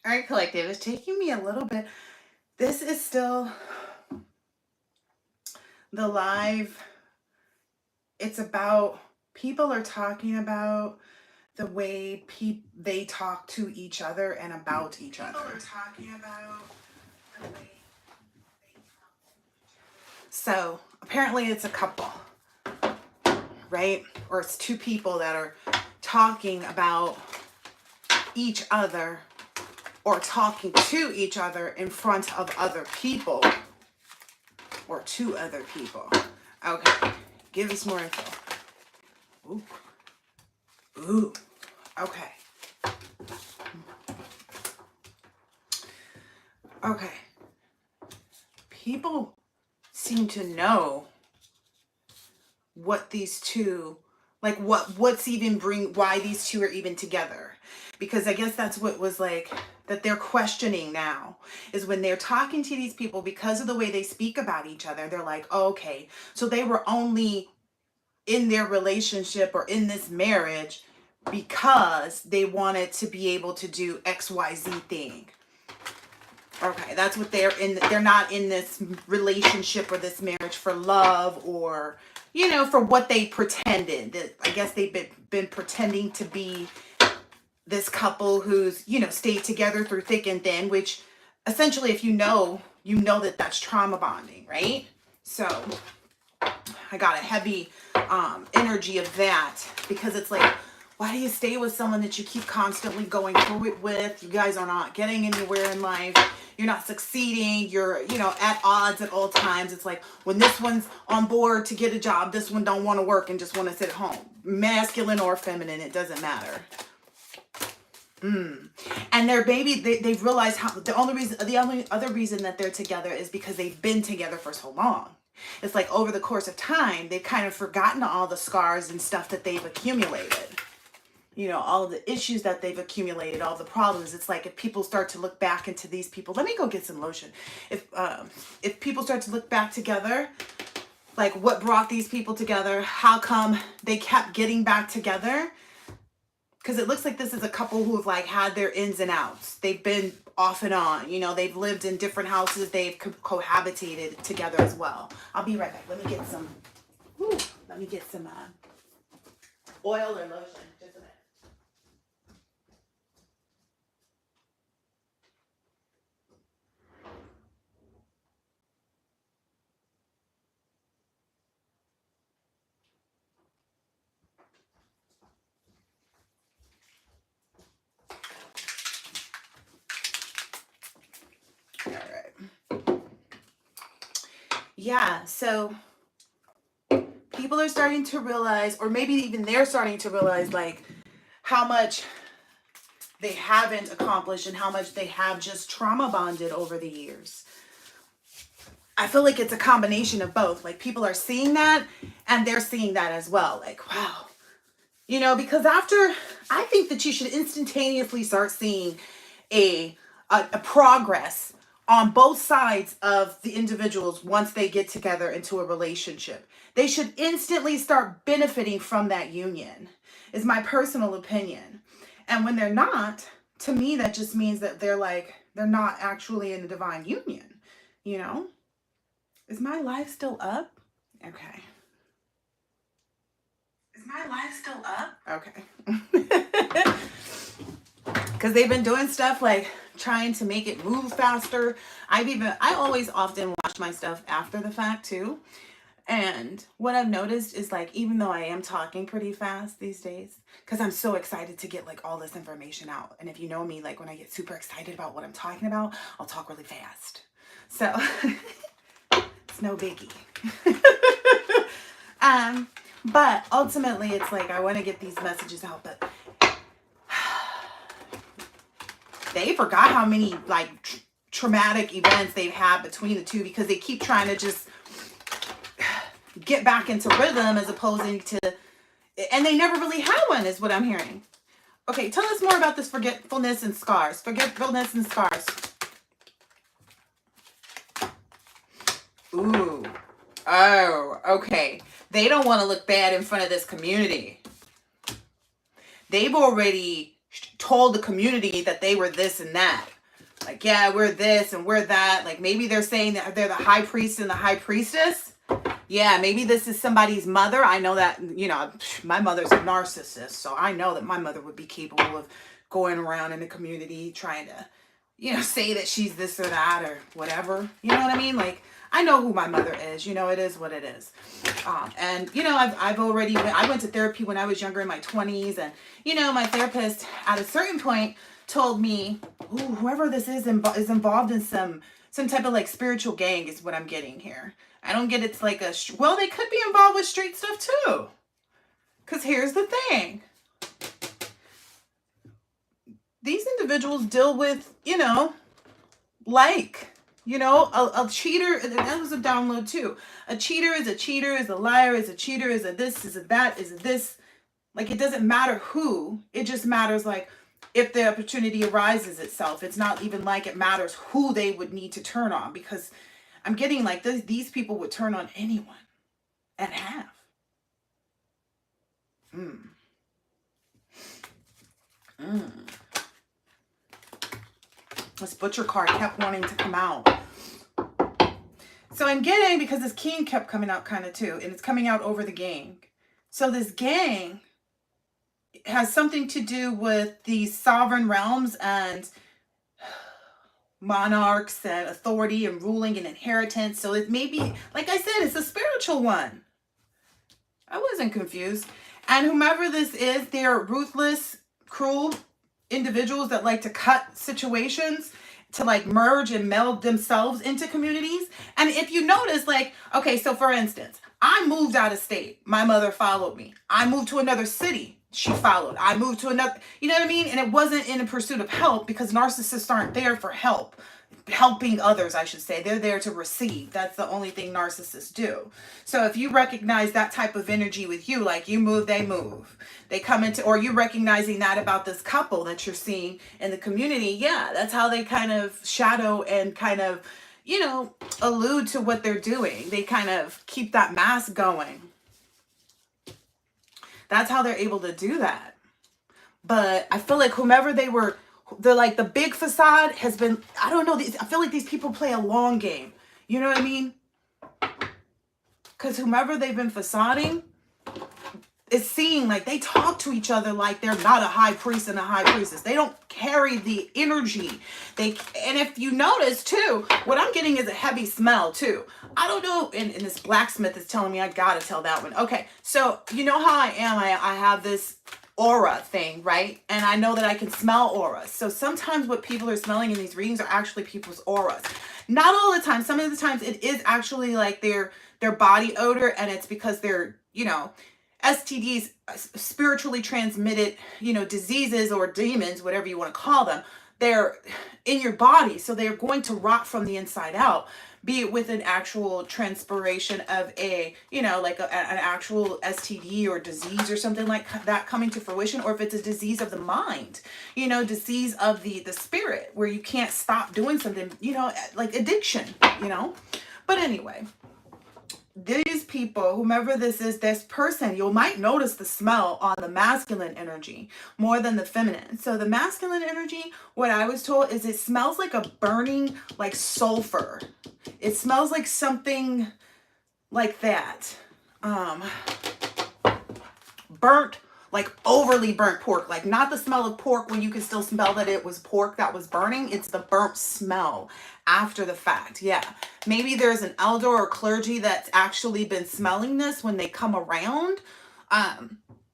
All right, collective. It's taking me a little bit. This is still the live. It's about people are talking about the way they talk to each other and about each other. People are talking about the way they talk to each other. So apparently it's a couple, right? Or it's two people that are talking about each other or talking to each other in front of other people or to other people. Okay, give us more info. Ooh. Ooh. Okay. Okay. People seem to know what these two, like what's even why these two are even together. Because I guess that's what was like that they're questioning now is when they're talking to these people because of the way they speak about each other. They're like, oh, okay, so they were only in their relationship or in this marriage because they wanted to be able to do XYZ thing. Okay, that's what they're in. They're not in this relationship or this marriage for love or, for what they pretended. I guess they've been pretending to be this couple who's, stayed together through thick and thin, which essentially, if you know that that's trauma bonding, right? So I got a heavy energy of that because it's like, why do you stay with someone that you keep constantly going through it with? You guys are not getting anywhere in life. You're not succeeding. You're, at odds at all times. It's like when this one's on board to get a job, this one don't want to work and just want to sit at home. Masculine or feminine, it doesn't matter. And their baby, they've realized how the only other reason that they're together is because they've been together for so long. It's like over the course of time, they've kind of forgotten all the scars and stuff that they've accumulated. All of the issues that they've accumulated, all the problems. It's like if people start to look back into these people, let me go get some lotion. If people start to look back together, like what brought these people together, how come they kept getting back together? Because it looks like this is a couple who have like had their ins and outs. They've been off and on. They've lived in different houses. They've cohabitated together as well. I'll be right back. Let me get some. Oil or lotion. Just a minute. All right. Yeah. So people are starting to realize, or maybe even they're starting to realize, like how much they haven't accomplished and how much they have just trauma bonded over the years. I feel like it's a combination of both. Like people are seeing that and they're seeing that as well. Like, wow. Because I think that you should instantaneously start seeing a progress on both sides of the individuals once they get together into a relationship. They should instantly start benefiting from that union, is my personal opinion. And when they're not, to me, that just means that they're not actually in a divine union. Is my life still up? Okay. Is my life still up? Okay. Because they've been doing stuff like trying to make it move faster. I always often watch my stuff after the fact too. And what I've noticed is like, even though I am talking pretty fast these days, because I'm so excited to get like all this information out. And if you know me, like when I get super excited about what I'm talking about, I'll talk really fast. So it's no biggie. But ultimately it's like, I want to get these messages out, but they forgot how many like traumatic events they've had between the two because they keep trying to just get back into rhythm as opposing to, and they never really had one, is what I'm hearing. Okay, tell us more about this forgetfulness and scars. Forgetfulness and scars. Ooh. Oh, okay. They don't want to look bad in front of this community. They've already told the community that they were this and that. Like, yeah, we're this and we're that. Like, maybe they're saying that they're the high priest and the high priestess. Yeah, maybe this is somebody's mother. I know that, my mother's a narcissist, so I know that my mother would be capable of going around in the community trying to, say that she's this or that or whatever. You know what I mean? Like, I know who my mother is. It is what it is. And, I went to therapy when I was younger in my 20s. And, my therapist at a certain point told me, ooh, whoever this is involved in some type of like spiritual gang is what I'm getting here. I don't get it's like well, they could be involved with street stuff too. Because here's the thing. These individuals deal with, a cheater. That was a download too. A cheater, is a liar, is a cheater, is a this, is a that, is a this. Like, it doesn't matter who. It just matters like if the opportunity arises itself. It's not even like it matters who they would need to turn on, because I'm getting like these people would turn on anyone and have. This butcher card kept wanting to come out. So I'm getting, because this king kept coming out kind of too, and it's coming out over the gang. So this gang has something to do with the sovereign realms and monarchs and authority and ruling and inheritance. So it may be, like I said, it's a spiritual one. I wasn't confused. And whomever this is, they're ruthless, cruel individuals that like to cut situations to like merge and meld themselves into communities. And if you notice, like, okay, so for instance, I moved out of state. My mother followed me. I moved to another city. She followed. I moved to another, you know what I mean? And it wasn't in a pursuit of help, because narcissists aren't there for help. Helping others, I should say. They're there to receive. That's the only thing narcissists do. So if you recognize that type of energy with you, like you move, they move. They come into, or you recognizing that about this couple that you're seeing in the community, yeah, that's how they kind of shadow and kind of, allude to what they're doing. They kind of keep that mask going. That's how they're able to do that. But I feel like whomever they're like the big facade has been, I don't know, I feel like these people play a long game. You know what I mean? Because whomever they've been facading is seeing like they talk to each other like they're not a high priest and a high priestess. They don't carry the energy. And if you notice too, what I'm getting is a heavy smell too. I don't know, and this blacksmith is telling me I gotta tell that one. Okay, so you know how I am. I have this aura thing, right? And I know that I can smell auras. So sometimes what people are smelling in these readings are actually people's auras. Not all the time. Some of the times it is actually like their body odor, and it's because they're, STDs, spiritually transmitted, diseases or demons, whatever you want to call them. They're in your body, so they're going to rot from the inside out. Be it with an actual transpiration of a, like an actual STD or disease or something like that coming to fruition, or if it's a disease of the mind, disease of the spirit, where you can't stop doing something, like addiction, But anyway, these people, whomever this is, this person, you might notice the smell on the masculine energy more than the feminine. So the masculine energy, what I was told is it smells like a burning, like sulfur. It smells like something like that. Burnt, like overly burnt pork, like not the smell of pork when you can still smell that it was pork that was burning. It's the burnt smell after the fact. Yeah, maybe there's an elder or clergy that's actually been smelling this when they come around,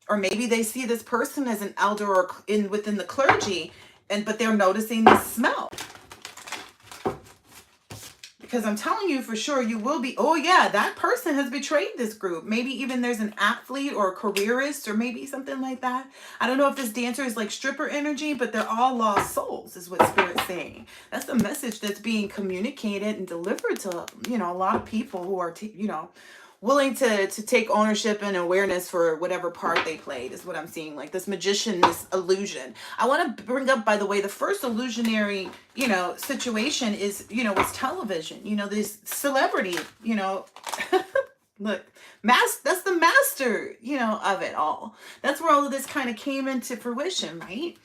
or maybe they see this person as an elder or within the clergy, but they're noticing the smell. Because I'm telling you for sure, you will be, oh yeah, that person has betrayed this group. Maybe even there's an athlete or a careerist or maybe something like that. I don't know if this dancer is like stripper energy, but they're all lost souls is what Spirit's saying. That's the message that's being communicated and delivered to, a lot of people who are, willing to take ownership and awareness for whatever part they played is what I'm seeing. Like this magician, this illusion. I want to bring up, by the way, the first illusionary, situation is, was television. This celebrity, look, that's the master, of it all. That's where all of this kind of came into fruition, right?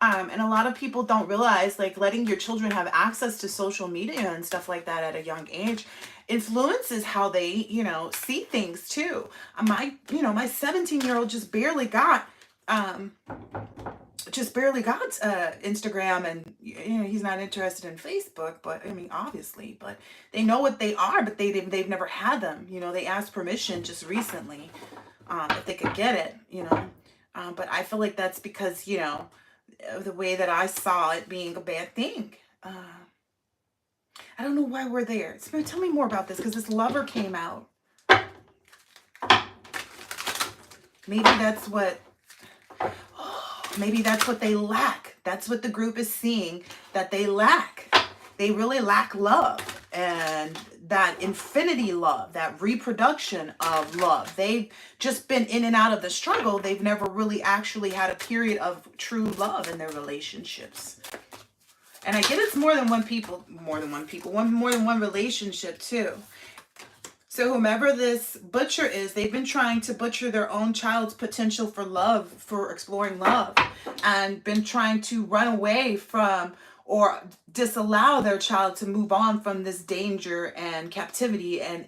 And a lot of people don't realize, like, letting your children have access to social media and stuff like that at a young age influences how they, see things too. My 17-year-old um, just barely got Instagram, and he's not interested in Facebook, but I mean, obviously, but they know what they are, but they've never had them. They asked permission just recently, if they could get it, but I feel like that's because, of the way that I saw it being a bad thing. I don't know why we're there. Spirit, tell me more about this, because this lover came out. Maybe that's what they lack. That's what the group is seeing that they lack. They really lack love, and that infinity love, that reproduction of love. They've just been in and out of the struggle. They've never really actually had a period of true love in their relationships. And I get it's more than one relationship too. So whomever this butcher is, they've been trying to butcher their own child's potential for love, for exploring love, and been trying to run away from or disallow their child to move on from this danger and captivity and,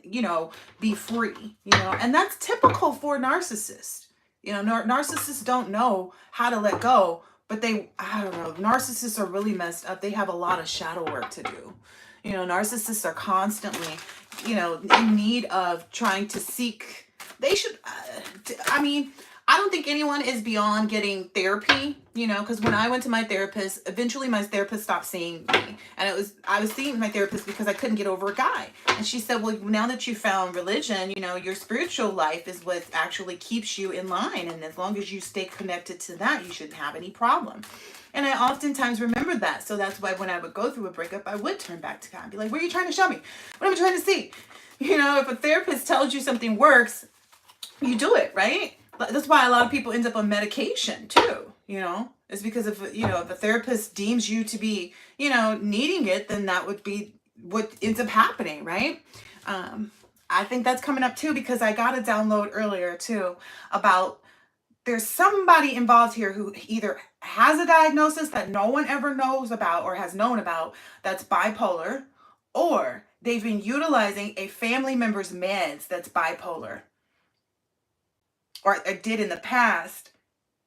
be free, and that's typical for narcissists. Narcissists don't know how to let go, but I don't know, narcissists are really messed up. They have a lot of shadow work to do. Narcissists are constantly, in need of trying to seek, they should, I don't think anyone is beyond getting therapy, because when I went to my therapist, eventually my therapist stopped seeing me. And I was seeing my therapist because I couldn't get over a guy. And she said, well, now that you found religion, your spiritual life is what actually keeps you in line. And as long as you stay connected to that, you shouldn't have any problem. And I oftentimes remember that. So that's why when I would go through a breakup, I would turn back to God and be like, what are you trying to show me? What am I trying to see? If a therapist tells you something works, you do it, right? That's why a lot of people end up on medication too, it's because if a therapist deems you to be, needing it, then that would be what ends up happening, right? I think that's coming up too, because I got a download earlier too about there's somebody involved here who either has a diagnosis that no one ever knows about or has known about that's bipolar, or they've been utilizing a family member's meds that's bipolar, or did in the past,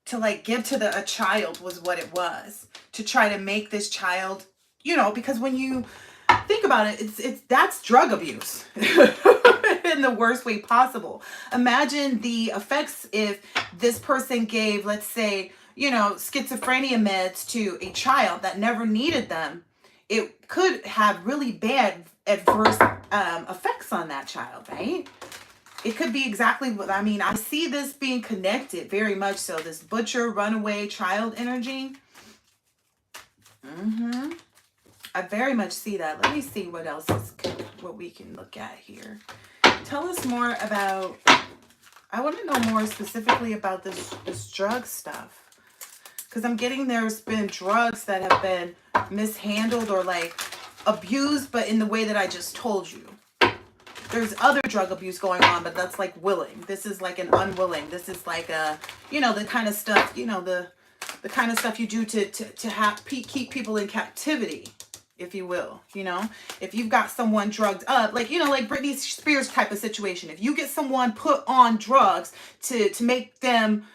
to give to a child was what it was, to try to make this child, because when you think about it, that's drug abuse in the worst way possible. Imagine the effects if this person gave, let's say, schizophrenia meds to a child that never needed them. It could have really bad adverse effects on that child, right? It could be exactly what I see this being connected very much so. This butcher, runaway, child energy. I very much see that. Let me see what else what we can look at here. Tell us more about, I want to know more specifically about this drug stuff. Because I'm getting there's been drugs that have been mishandled or abused, but in the way that I just told you. There's other drug abuse going on, but that's willing. This is an unwilling. This is the kind of stuff, the kind of stuff you do to keep people in captivity, if you will. If you've got someone drugged up, like Britney Spears type of situation. If you get someone put on drugs to make them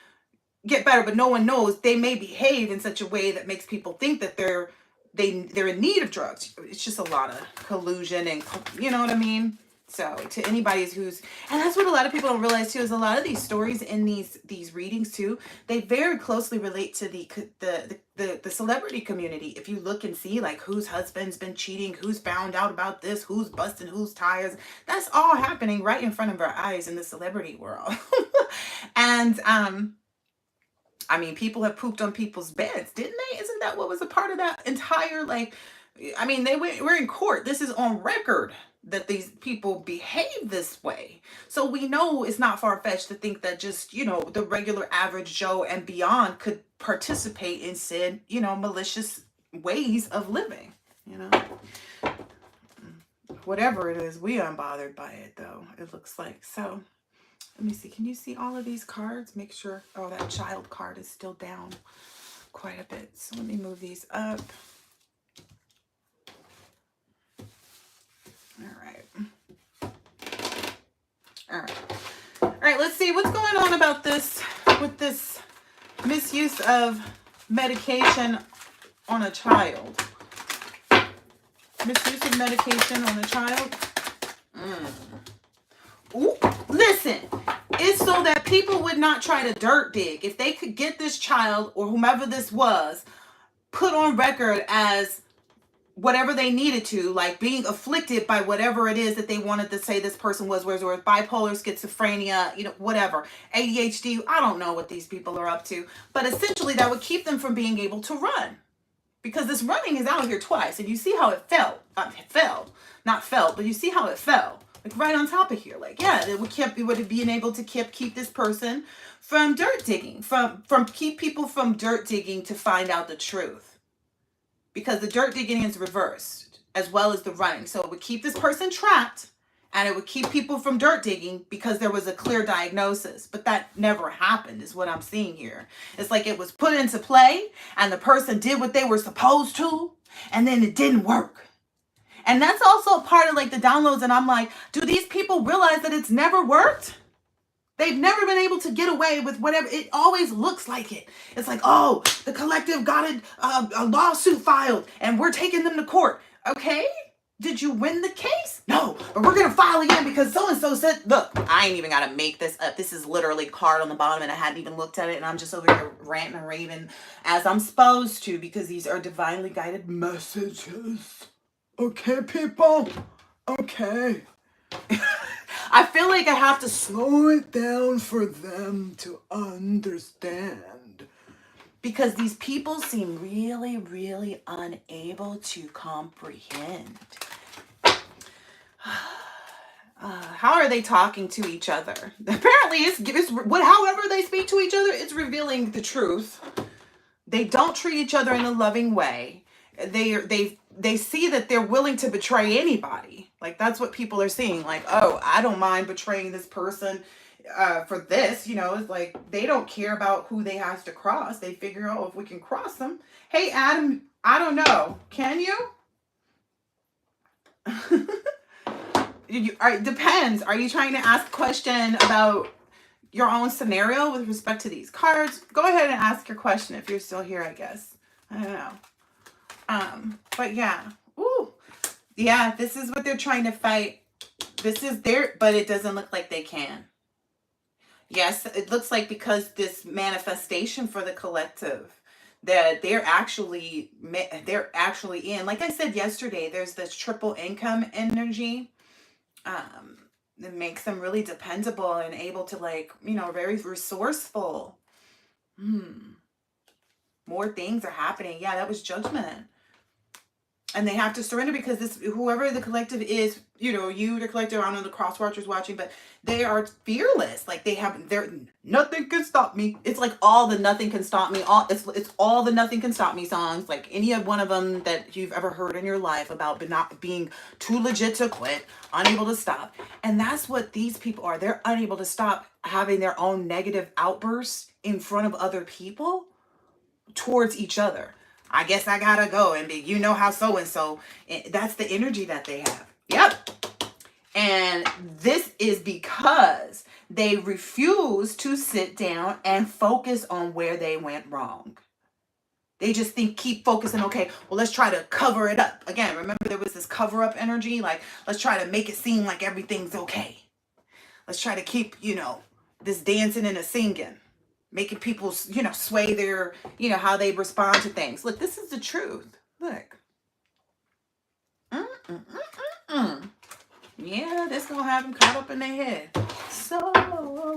get better, but no one knows, they may behave in such a way that makes people think that they're in need of drugs. It's just a lot of collusion and, you know what I mean? So to anybody and that's what a lot of people don't realize too, is a lot of these stories in these readings too, they very closely relate to the celebrity community. If you look and see whose husband's been cheating, who's found out about this, who's busting whose tires, that's all happening right in front of our eyes in the celebrity world. And people have pooped on people's beds, didn't they? Isn't that what was a part of that entire we're in court. This is on record that these people behave this way. So we know it's not far-fetched to think that just, the regular average Joe and beyond could participate in said, malicious ways of living, Whatever it is, we aren't bothered by it though, it looks like. So let me see. Can you see all of these cards? Make sure. Oh, that child card is still down. quite a bit. So let me move these up. All right. All right. All right, let's see what's going on about this with this misuse of medication on a child. Misuse of medication on a child. Ooh, listen, it's so that people would not try to dirt dig. If they could get this child or whomever this was put on record as whatever they needed to, like being afflicted by whatever it is that they wanted to say this person was, whereas bipolar, schizophrenia, whatever, ADHD, I don't know what these people are up to, but essentially that would keep them from being able to run. Because this running is out here twice, and you see how it fell. Not felt, but you see how it fell. Like right on top of here. Like, yeah, it would have been able to keep this person from dirt digging, from keep people from dirt digging to find out the truth. Because the dirt digging is reversed, as well as the running. So it would keep this person trapped, and it would keep people from dirt digging because there was a clear diagnosis. But that never happened, is what I'm seeing here. It's like it was put into play, and the person did what they were supposed to, and then it didn't work. And that's also a part of like the downloads. And I'm like, do these people realize that it's never worked? They've never been able to get away with whatever. It always looks like it. It's like, oh, the collective got a lawsuit filed and we're taking them to court. Okay, did you win the case? No, but we're going to file again because so-and-so said, look, I ain't even got to make this up. This is literally card on the bottom and I hadn't even looked at it. And I'm just over here ranting and raving as I'm supposed to because these are divinely guided messages. Okay, people. Okay. I feel like I have to slow it down for them to understand. Because these people seem really, really unable to comprehend. How are they talking to each other? Apparently, however they speak to each other, it's revealing the truth. They don't treat each other in a loving way. They see that they're willing to betray anybody. Like, that's what people are seeing. Like, oh, I don't mind betraying this person for this. It's like they don't care about who they have to cross. They figure, oh, if we can cross them. Hey, Adam, I don't know. Can you? It depends. Are you trying to ask a question about your own scenario with respect to these cards? Go ahead and ask your question if you're still here, I guess. I don't know. But yeah. Ooh. Yeah, this is what they're trying to fight. This is but it doesn't look like they can. Yes, it looks like because this manifestation for the collective, that they're actually in, like I said yesterday, there's this triple income energy. That makes them really dependable and able to very resourceful. More things are happening. Yeah, that was judgment. And they have to surrender because whoever the collective is, you, the collective, I don't know, the cross watchers watching, but they are fearless. Like nothing can stop me. It's like all the nothing can stop me. It's all the nothing can stop me songs. Like any of one of them that you've ever heard in your life about not being too legit to quit, unable to stop. And that's what these people are. They're unable to stop having their own negative outbursts in front of other people towards each other. I guess I gotta go and be, how so-and-so. That's the energy that they have. Yep. And this is because they refuse to sit down and focus on where they went wrong. They just keep focusing, okay, well, let's try to cover it up. Again, remember there was this cover-up energy? Like, let's try to make it seem like everything's okay. Let's try to keep, this dancing and a singing. Making people, sway their, how they respond to things. Look, this is the truth. Look. Yeah, this gonna have them caught up in their head. So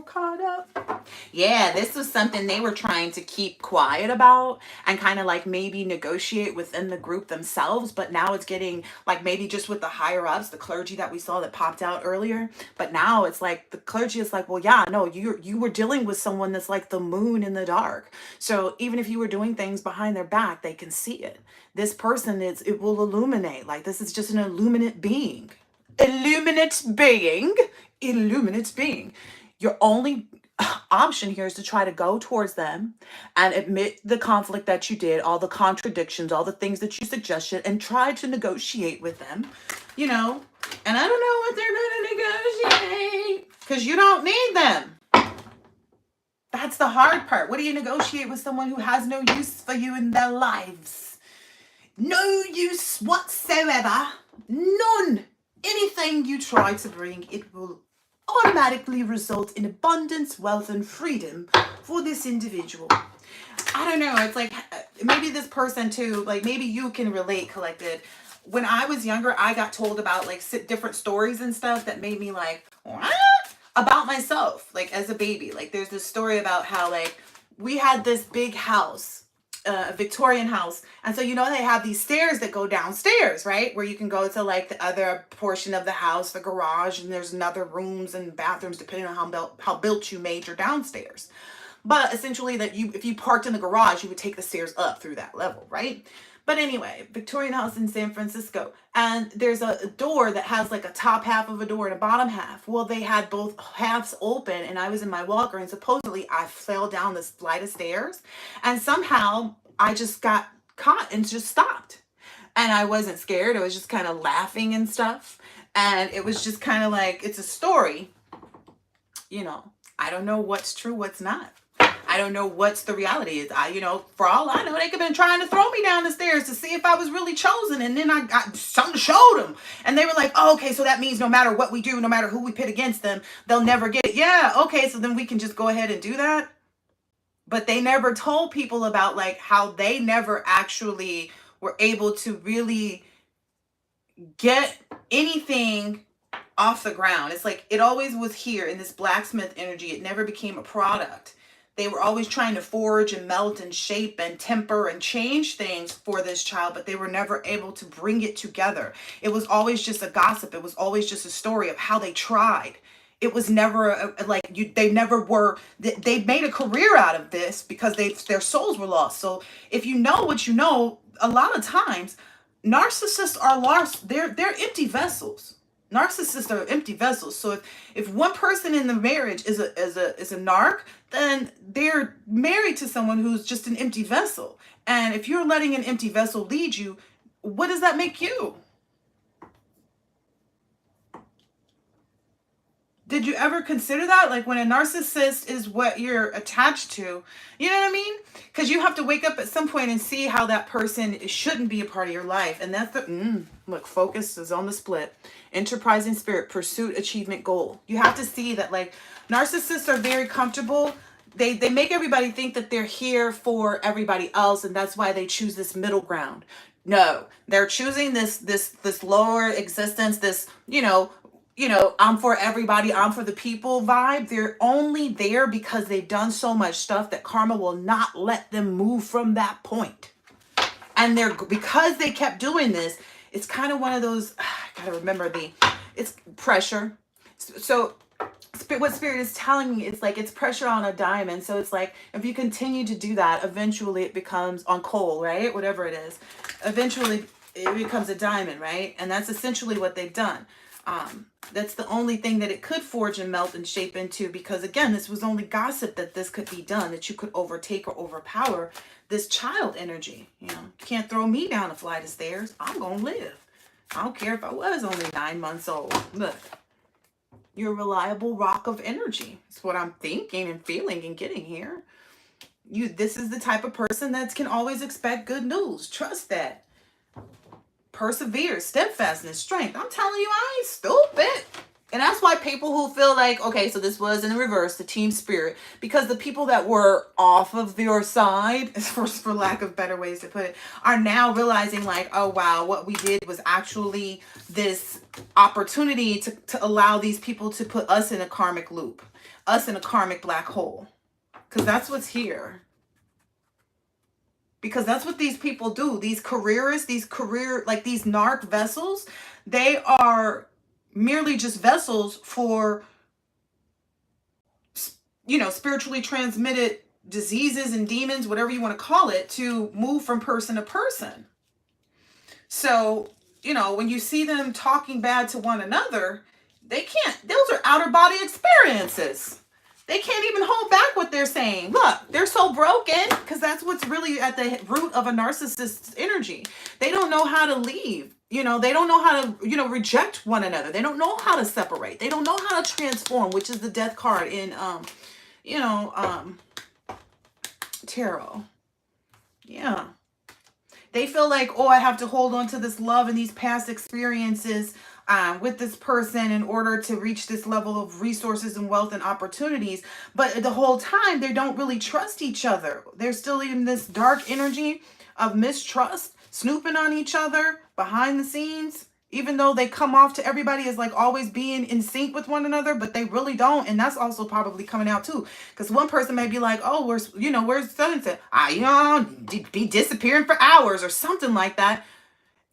caught up. Yeah, this was something they were trying to keep quiet about and kind of maybe negotiate within the group themselves. But now it's getting maybe just with the higher ups, the clergy that we saw that popped out earlier. But now it's the clergy is well, yeah, no, you were dealing with someone that's like the moon in the dark. So even if you were doing things behind their back, they can see it. This person it will illuminate. This is just an illuminate being. Illuminate being. You're only option here is to try to go towards them and admit the conflict that you did, all the contradictions, all the things that you suggested, and try to negotiate with them, you know. And I don't know what they're going to negotiate because you don't need them. That's the hard part. What do you negotiate with someone who has no use for you in their lives? No use whatsoever. None. Anything you try to bring, it will automatically result in abundance, wealth, and freedom for this individual. I don't know. It's like maybe this person too, like maybe you can relate, Collected. When I was younger, I got told about like different stories and stuff that made me like, what? About myself, like as a baby. Like there's this story about how like we had this big house, a Victorian house. And so, you know, they have these stairs that go downstairs, right? Where you can go to like the other portion of the house, the garage, and there's another rooms and bathrooms depending on how built you made your downstairs. But essentially that if you parked in the garage, you would take the stairs up through that level, right? But anyway, Victorian house in San Francisco. And there's a door that has like a top half of a door and a bottom half. Well, they had both halves open and I was in my walker and supposedly I fell down this flight of stairs and somehow I just got caught and just stopped. And I wasn't scared. I was just kind of laughing and stuff. And it was just kind of like, it's a story. You know, I don't know what's true, what's not. I don't know what's the reality is. For all I know, they could have been trying to throw me down the stairs to see if I was really chosen. And then I got something showed them. And they were like, oh, okay, so that means no matter what we do, no matter who we pit against them, they'll never get it. Yeah, okay, so then we can just go ahead and do that. But they never told people about like how they never actually were able to really get anything off the ground. It's like it always was here in this blacksmith energy. It never became a product. They were always trying to forge and melt and shape and temper and change things for this child, but they were never able to bring it together. It was always just a gossip. It was always just a story of how they tried. It was never they never were, they made a career out of this because their souls were lost. So if you know what you know, a lot of times narcissists are lost. They're empty vessels. Narcissists are empty vessels. So if one person in the marriage is a narc, then they're married to someone who's just an empty vessel. And if you're letting an empty vessel lead you, what does that make you? Did you ever consider that? Like when a narcissist is what you're attached to, you know what I mean? Because you have to wake up at some point and see how that person shouldn't be a part of your life. And that's look, focus is on the split. Enterprising spirit, pursuit, achievement, goal. You have to see that like narcissists are very comfortable. They make everybody think that they're here for everybody else. And that's why they choose this middle ground. No, they're choosing this lower existence, this, I'm for everybody, I'm for the people vibe. They're only there because they've done so much stuff that karma will not let them move from that point. And because they kept doing this, it's kind of one of those, I gotta remember it's pressure. So what spirit is telling me is like, it's pressure on a diamond. So it's like, if you continue to do that, eventually it becomes on coal, right? Whatever it is, eventually it becomes a diamond, right? And that's essentially what they've done. That's the only thing that it could forge and melt and shape into, because again, this was only gossip that this could be done, that you could overtake or overpower this child energy. You can't throw me down a flight of stairs. I'm gonna live. I don't care if I was only 9 months old. Look, you're a reliable rock of energy. It's what I'm thinking and feeling and getting here. This is the type of person that can always expect good news. Trust that. Persevere, steadfastness, strength. I'm telling you, I ain't stupid. And that's why people who feel like, okay, so this was in reverse, the team spirit, because the people that were off of your side, for lack of better ways to put it, are now realizing like, oh, wow, what we did was actually this opportunity to allow these people to put us in a karmic loop, us in a karmic black hole, because that's what's here. Because that's what these people do. These careerists, these narc vessels, they are merely just vessels for, spiritually transmitted diseases and demons, whatever you want to call it, to move from person to person. So, when you see them talking bad to one another, they can't, those are outer body experiences. They can't even hold back what they're saying. Look, they're so broken because that's what's really at the root of a narcissist's energy. They don't know how to leave. They don't know how to, reject one another. They don't know how to separate. They don't know how to transform, which is the death card in, you know, um, tarot. Yeah. They feel like, oh, I have to hold on to this love and these past experiences with this person in order to reach this level of resources and wealth and opportunities. But the whole time, they don't really trust each other. They're still in this dark energy of mistrust, snooping on each other behind the scenes, even though they come off to everybody as like always being in sync with one another, but they really don't. And that's also probably coming out too. Because one person may be like, oh, where's so and so? Be disappearing for hours or something like that.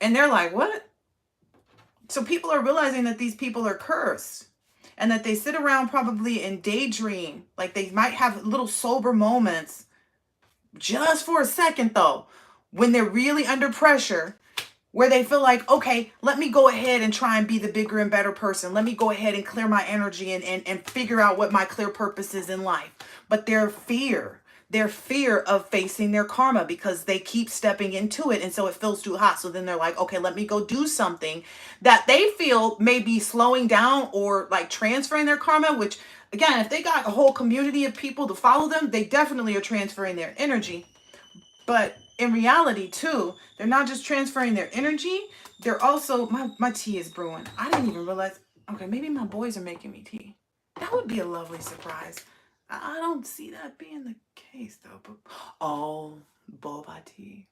And they're like, what? So people are realizing that these people are cursed and that they sit around probably and daydream. Like they might have little sober moments just for a second though, when they're really under pressure, where they feel like, okay, let me go ahead and try and be the bigger and better person. Let me go ahead and clear my energy and figure out what my clear purpose is in life. But their fear of facing their karma, because they keep stepping into it. And so it feels too hot. So then they're like, okay, let me go do something that they feel may be slowing down or like transferring their karma, which again, if they got a whole community of people to follow them, they definitely are transferring their energy. But in reality too, they're not just transferring their energy, they're also, my tea is brewing. I didn't even realize, okay, maybe my boys are making me tea. That would be a lovely surprise. I don't see that being the case though. But, oh, boba tea.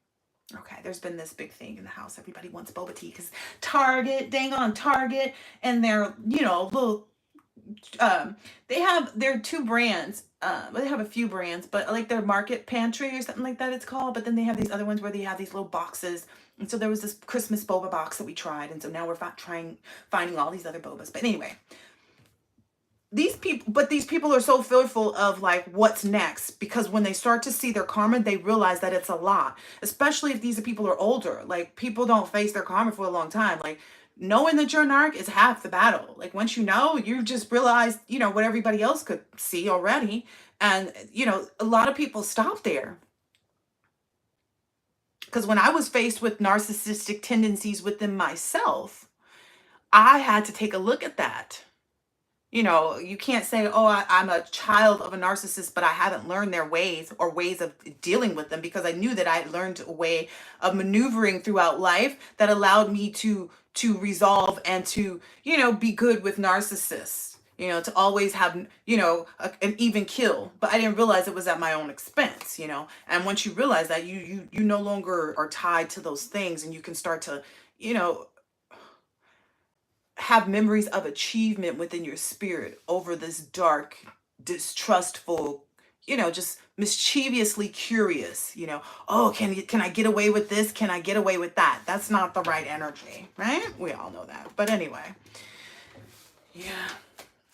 Okay, there's been this big thing in the house. Everybody wants boba tea because Target, dang on Target, and they're, little, they have their two brands. They have a few brands, but like their Market Pantry or something like that it's called. But then they have these other ones where they have these little boxes. And so there was this Christmas boba box that we tried. And so now we're finding all these other bobas. But anyway, these people are so fearful of like what's next, because when they start to see their karma, they realize that it's a lot, especially if these people are older. Like people don't face their karma for a long time. Like knowing that you're an arc is half the battle. Like once you just realize, what everybody else could see already. And, a lot of people stop there. Because when I was faced with narcissistic tendencies within myself, I had to take a look at that. You can't say, oh, I'm a child of a narcissist, but I haven't learned their ways or ways of dealing with them, because I knew that I had learned a way of maneuvering throughout life that allowed me to resolve and to, be good with narcissists, to always have, an even kill. But I didn't realize it was at my own expense, and once you realize that, you no longer are tied to those things, and you can start to, have memories of achievement within your spirit over this dark, distrustful, just mischievously curious, oh, can I get away with this? Can I get away with that? That's not the right energy, right? We all know that. But anyway, yeah.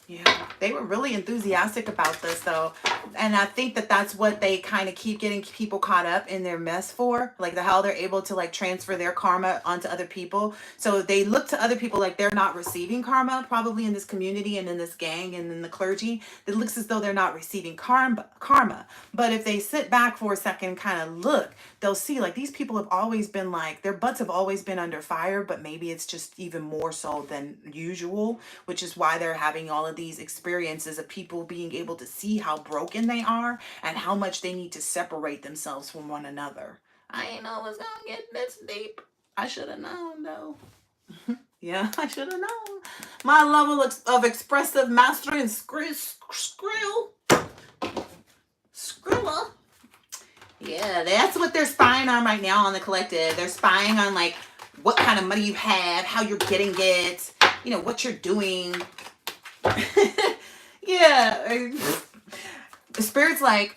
Yeah, they were really enthusiastic about this though. And I think that that's what they kind of keep getting people caught up in their mess for, like how they're able to like transfer their karma onto other people. So they look to other people like they're not receiving karma, probably in this community and in this gang and in the clergy. It looks as though they're not receiving karma. But if they sit back for a second and kind of look, they'll see like these people have always been like, their butts have always been under fire, but maybe it's just even more so than usual, which is why they're having all of these experiences of people being able to see how broken they are and how much they need to separate themselves from one another. I ain't know it was gonna get this deep. I should have known though. Yeah, I should have known. My level of expressive mastery and Skrilla. Yeah, that's what they're spying on right now on the collective. They're spying on like what kind of money you have, how you're getting it, what you're doing. Yeah. The spirit's like,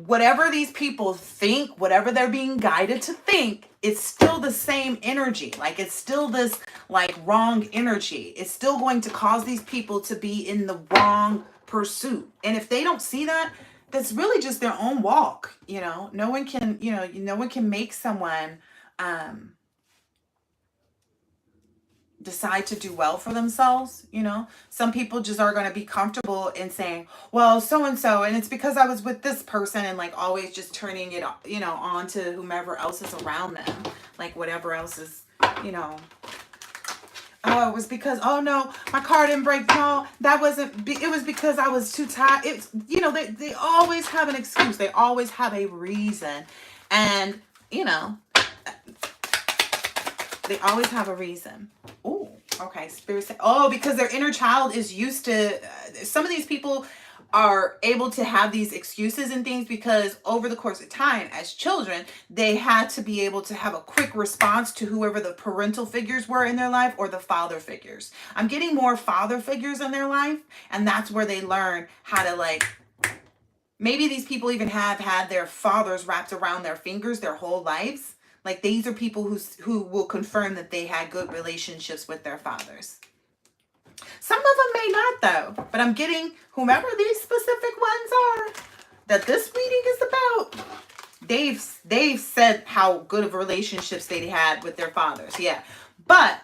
whatever these people think, whatever they're being guided to think, it's still the same energy. Like it's still this like wrong energy. It's still going to cause these people to be in the wrong pursuit. And if they don't see that, that's really just their own walk. No one can, no one can make someone, decide to do well for themselves. Some people just are going to be comfortable in saying, well, so and so, and it's because I was with this person, and like always just turning it on to whomever else is around them, like whatever else is, oh, it was because, oh no, my car didn't break. No, that wasn't, it was because I was too tired. It's, they always have an excuse. They always have a reason. And, they always have a reason. Oh, okay. Spirit say, oh, because their inner child is used to, some of these people are able to have these excuses and things because over the course of time as children, they had to be able to have a quick response to whoever the parental figures were in their life or the father figures. I'm getting more father figures in their life, and that's where they learn how to maybe these people even have had their fathers wrapped around their fingers their whole lives. Like these are people who will confirm that they had good relationships with their fathers. Some of them may not though, but I'm getting whomever these specific ones are that this reading is about. They've said how good of relationships they had with their fathers. Yeah. But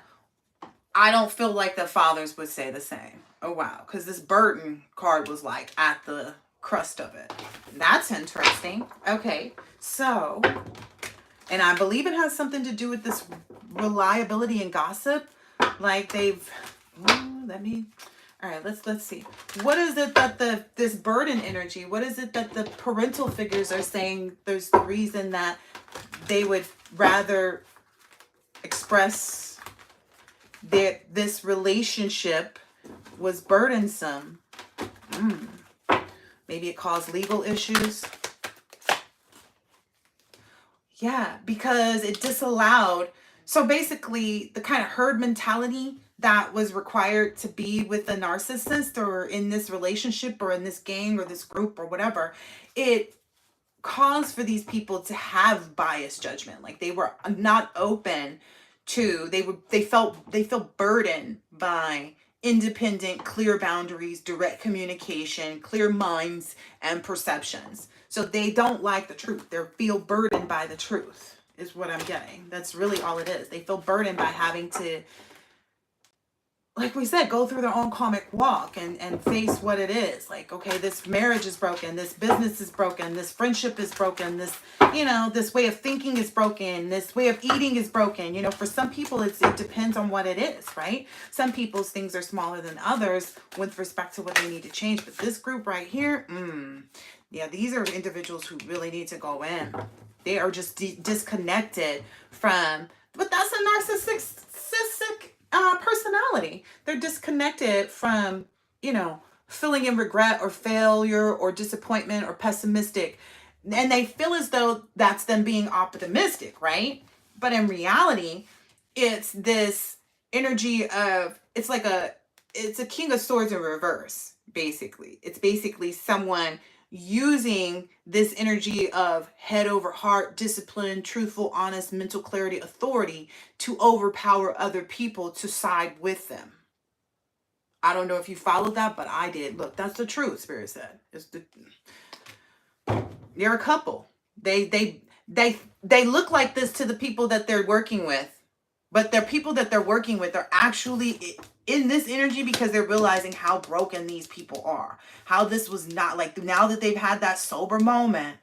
I don't feel like the fathers would say the same. Oh wow, because this burden card was like at the crust of it. That's interesting. Okay, so, and I believe it has something to do with this reliability and gossip. Like all right, let's see. What is it that this burden energy, what is it that the parental figures are saying there's the reason that they would rather express that this relationship was burdensome? Maybe it caused legal issues. Yeah, because it disallowed. So basically, the kind of herd mentality that was required to be with a narcissist or in this relationship or in this gang or this group or whatever, it caused for these people to have biased judgment. Like they were not open to, they felt burdened by independent, clear boundaries, direct communication, clear minds and perceptions. So they don't like the truth. They feel burdened by the truth is what I'm getting. That's really all it is. They feel burdened by having to, like we said, go through their own karmic walk and face what it is. Like, okay, this marriage is broken. This business is broken. This friendship is broken. This, this way of thinking is broken. This way of eating is broken. For some people, it depends on what it is, right? Some people's things are smaller than others with respect to what they need to change. But this group right here, yeah, these are individuals who really need to go in. They are just disconnected from, but that's a narcissistic personality. They're disconnected from, feeling in regret or failure or disappointment or pessimistic. And they feel as though that's them being optimistic, right? But in reality, it's this energy of, it's a King of Swords in reverse, basically. It's basically someone using this energy of head over heart, discipline, truthful, honest, mental clarity, authority to overpower other people to side with them. I don't know if you followed that, but I did. Look, that's the truth, Spirit said. They're a couple. They look like this to the people that they're working with, but the people that they're working with are actually in this energy because they're realizing how broken these people are. How this was not like, now that they've had that sober moment,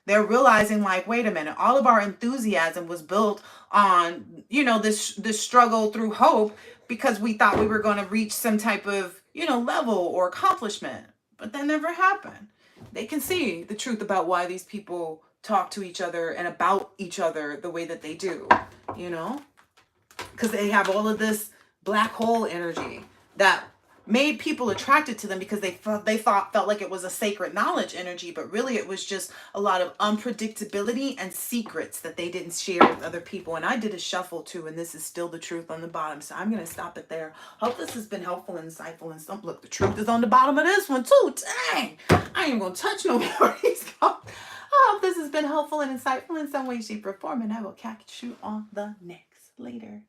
they're realizing like, wait a minute, all of our enthusiasm was built on, this struggle through hope because we thought we were going to reach some type of, level or accomplishment, but that never happened. They can see the truth about why these people talk to each other and about each other the way that they do, because they have all of this black hole energy that made people attracted to them because they felt like it was a sacred knowledge energy, but really it was just a lot of unpredictability and secrets that they didn't share with other people. And I did a shuffle too, and this is still the truth on the bottom, so I'm going to stop it there. Hope this has been helpful and insightful. And some, look, the truth is on the bottom of this one too. Dang, I ain't going to touch no more. I hope this has been helpful and insightful in some way, shape, or form, and I will catch you on the next later.